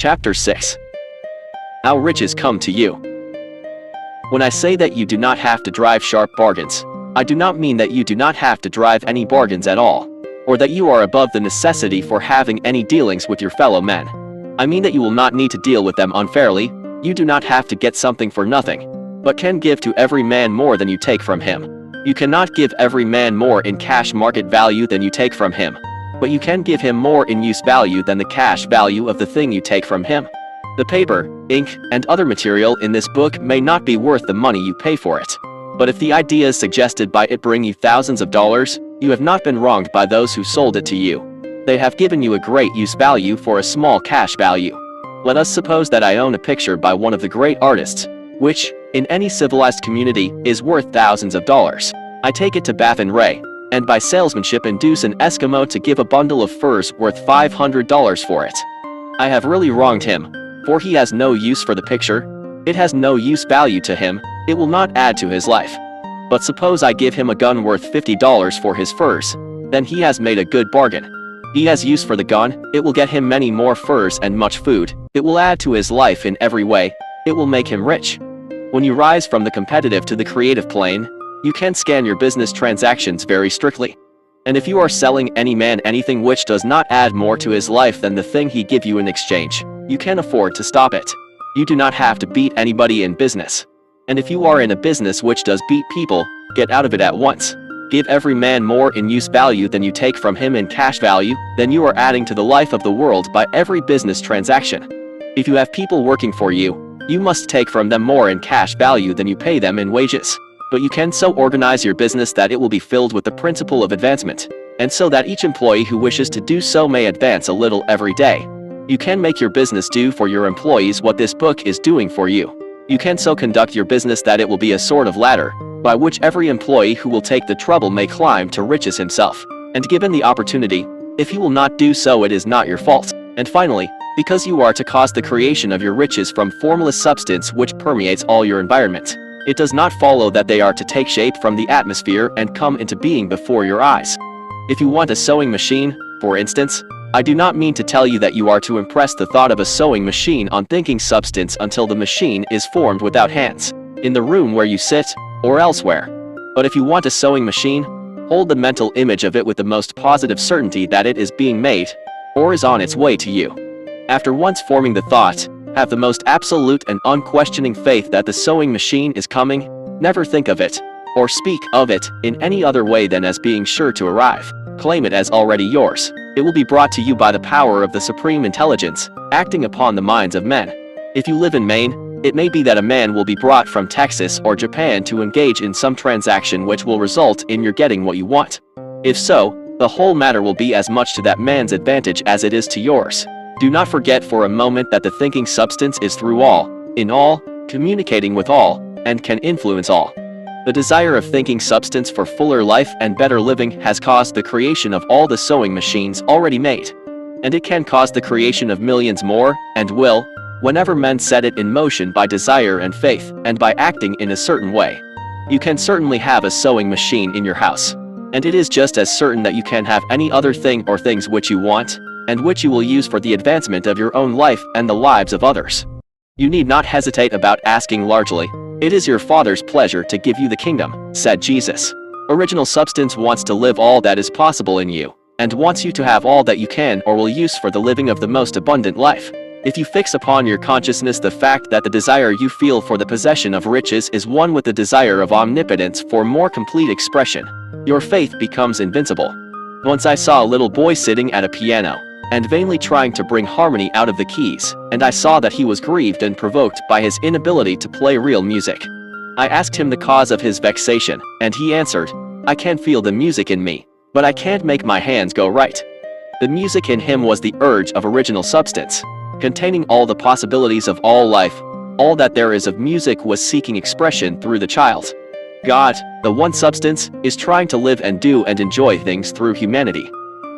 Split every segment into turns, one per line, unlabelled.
Chapter 6. How Riches Come to You. When I say that you do not have to drive sharp bargains, I do not mean that you do not have to drive any bargains at all, or that you are above the necessity for having any dealings with your fellow men. I mean that you will not need to deal with them unfairly. You do not have to get something for nothing, but can give to every man more than you take from him. You cannot give every man more in cash market value than you take from him, but you can give him more in use value than the cash value of the thing you take from him. The paper, ink, and other material in this book may not be worth the money you pay for it, but if the ideas suggested by it bring you thousands of dollars, you have not been wronged by those who sold it to you. They have given you a great use value for a small cash value. Let us suppose that I own a picture by one of the great artists, which, in any civilized community, is worth thousands of dollars. I take it to Baffin Ray, and by salesmanship induce an Eskimo to give a bundle of furs worth $500 for it. I have really wronged him, for he has no use for the picture. It has no use value to him, it will not add to his life. But suppose I give him a gun worth $50 for his furs, then he has made a good bargain. He has use for the gun, it will get him many more furs and much food, it will add to his life in every way, it will make him rich. When you rise from the competitive to the creative plane, you can scan your business transactions very strictly. And if you are selling any man anything which does not add more to his life than the thing he give you in exchange, you can afford to stop it. You do not have to beat anybody in business. And if you are in a business which does beat people, get out of it at once. Give every man more in use value than you take from him in cash value, then you are adding to the life of the world by every business transaction. If you have people working for you, you must take from them more in cash value than you pay them in wages. But you can so organize your business that it will be filled with the principle of advancement, and so that each employee who wishes to do so may advance a little every day. You can make your business do for your employees what this book is doing for you. You can so conduct your business that it will be a sort of ladder, by which every employee who will take the trouble may climb to riches himself. And given the opportunity, if he will not do so, it is not your fault. And finally, because you are to cause the creation of your riches from formless substance which permeates all your environment, it does not follow that they are to take shape from the atmosphere and come into being before your eyes. If you want a sewing machine, for instance, I do not mean to tell you that you are to impress the thought of a sewing machine on thinking substance until the machine is formed without hands, in the room where you sit, or elsewhere. But if you want a sewing machine, hold the mental image of it with the most positive certainty that it is being made, or is on its way to you. After once forming the thought, have the most absolute and unquestioning faith that the sewing machine is coming. Never think of it, or speak of it, in any other way than as being sure to arrive. Claim it as already yours. It will be brought to you by the power of the supreme intelligence, acting upon the minds of men. If you live in Maine, it may be that a man will be brought from Texas or Japan to engage in some transaction which will result in your getting what you want. If so, the whole matter will be as much to that man's advantage as it is to yours. Do not forget for a moment that the thinking substance is through all, in all, communicating with all, and can influence all. The desire of thinking substance for fuller life and better living has caused the creation of all the sewing machines already made. And it can cause the creation of millions more, and will, whenever men set it in motion by desire and faith, and by acting in a certain way. You can certainly have a sewing machine in your house. And it is just as certain that you can have any other thing or things which you want, and which you will use for the advancement of your own life and the lives of others. You need not hesitate about asking largely. It is your Father's pleasure to give you the kingdom, said Jesus. Original substance wants to live all that is possible in you, and wants you to have all that you can or will use for the living of the most abundant life. If you fix upon your consciousness the fact that the desire you feel for the possession of riches is one with the desire of omnipotence for more complete expression, your faith becomes invincible. Once I saw a little boy sitting at a piano, and vainly trying to bring harmony out of the keys, and I saw that he was grieved and provoked by his inability to play real music. I asked him the cause of his vexation, and he answered, I can feel the music in me, but I can't make my hands go right. The music in him was the urge of original substance, containing all the possibilities of all life. All that there is of music was seeking expression through the child. God, the one substance, is trying to live and do and enjoy things through humanity.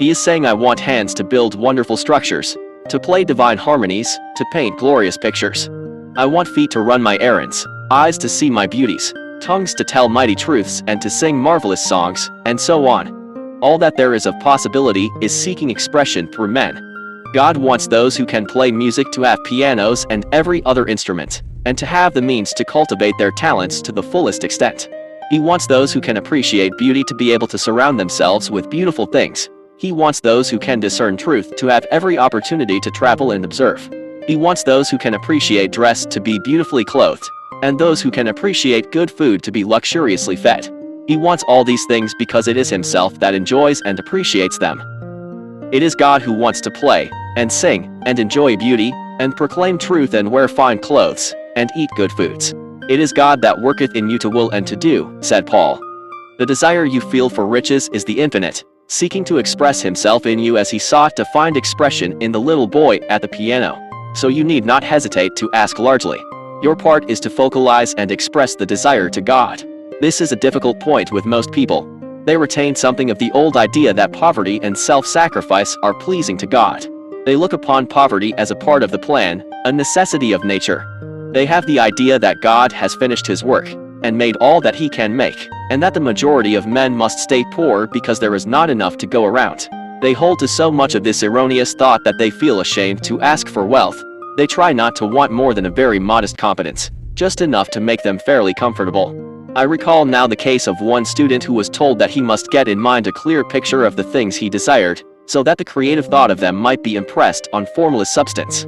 He is saying, I want hands to build wonderful structures, to play divine harmonies, to paint glorious pictures. I want feet to run my errands, eyes to see my beauties, tongues to tell mighty truths and to sing marvelous songs, and so on. All that there is of possibility is seeking expression through men. God wants those who can play music to have pianos and every other instrument, and to have the means to cultivate their talents to the fullest extent. He wants those who can appreciate beauty to be able to surround themselves with beautiful things. He wants those who can discern truth to have every opportunity to travel and observe. He wants those who can appreciate dress to be beautifully clothed, and those who can appreciate good food to be luxuriously fed. He wants all these things because it is himself that enjoys and appreciates them. It is God who wants to play, and sing, and enjoy beauty, and proclaim truth and wear fine clothes, and eat good foods. It is God that worketh in you to will and to do, said Paul. The desire you feel for riches is the infinite, seeking to express himself in you as he sought to find expression in the little boy at the piano. So you need not hesitate to ask largely. Your part is to focalize and express the desire to God. This is a difficult point with most people. They retain something of the old idea that poverty and self-sacrifice are pleasing to God. They look upon poverty as a part of the plan, a necessity of nature. They have the idea that God has finished his work, and made all that he can make, and that the majority of men must stay poor because there is not enough to go around. They hold to so much of this erroneous thought that they feel ashamed to ask for wealth. They try not to want more than a very modest competence, just enough to make them fairly comfortable. I recall now the case of one student who was told that he must get in mind a clear picture of the things he desired, so that the creative thought of them might be impressed on formless substance.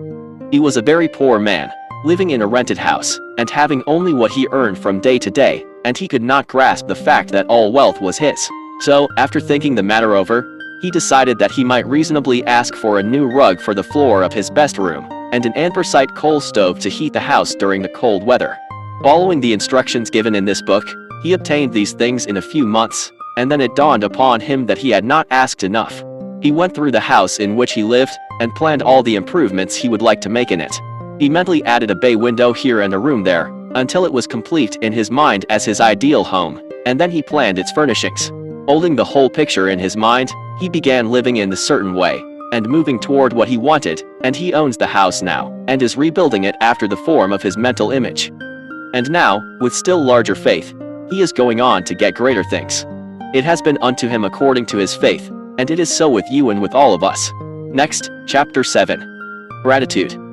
He was a very poor man, living in a rented house, and having only what he earned from day to day, and he could not grasp the fact that all wealth was his. So, after thinking the matter over, he decided that he might reasonably ask for a new rug for the floor of his best room, and an anthracite coal stove to heat the house during the cold weather. Following the instructions given in this book, he obtained these things in a few months, and then it dawned upon him that he had not asked enough. He went through the house in which he lived, and planned all the improvements he would like to make in it. He mentally added a bay window here and a room there, until it was complete in his mind as his ideal home, and then he planned its furnishings. Holding the whole picture in his mind, he began living in a certain way, and moving toward what he wanted, and he owns the house now, and is rebuilding it after the form of his mental image. And now, with still larger faith, he is going on to get greater things. It has been unto him according to his faith, and it is so with you and with all of us. Next, chapter 7. Gratitude.